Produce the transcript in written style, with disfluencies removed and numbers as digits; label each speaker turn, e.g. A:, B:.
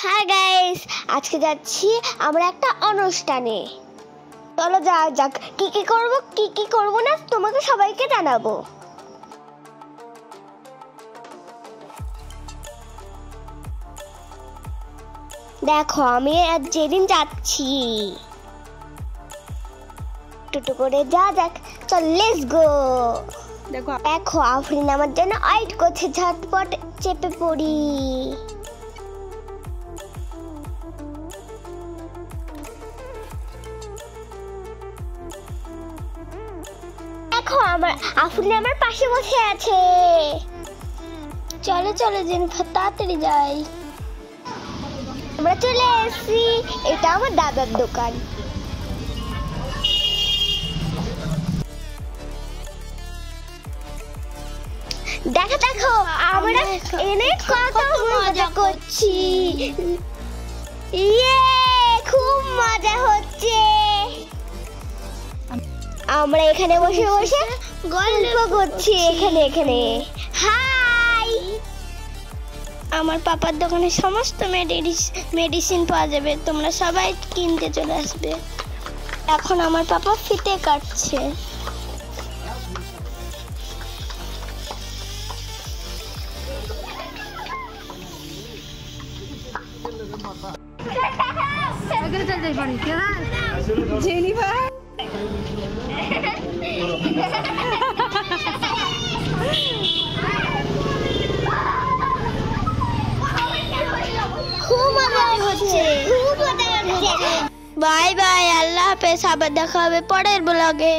A: Hi guys, আজকে যাচ্ছি আমরা একটা অনুষ্ঠানে। চলো যাওয়া যাক। কি কি করব না তোমাকে সবাইকে জানাবো। দেখো আমি আজ যেদিন যাচ্ছি টোটো করে যা যাক। চল লেটস গো। দেখো আফরিন আমার জন্য ওয়েট করছে, ঝটপট চেপে পড়ি। দেখো আমার আফরিন আমার পাশে বসে আছে। চলো চলো জেনিফার তাড়াতাড়ি যাই। আমরা চলে এসেছি, এটা আমার দাদার দোকান। দেখো দেখো আমরা এনে কত মজা করছি। ইয়ে খুব মজা হচ্ছে। আমরা এখানে বসে বসে গল্প করছি। এখানে হাই, আমার পাপার দোকানে সমস্ত মেডিসিন পাওয়া যাবে, তোমরা সবাই কিনতে চলে আসবে। এখন আমার পাপা ফিতে কাটছে। বাই বাই, আল্লাহ হাফেজ। আবার দেখা হবে পরের ব্লগে।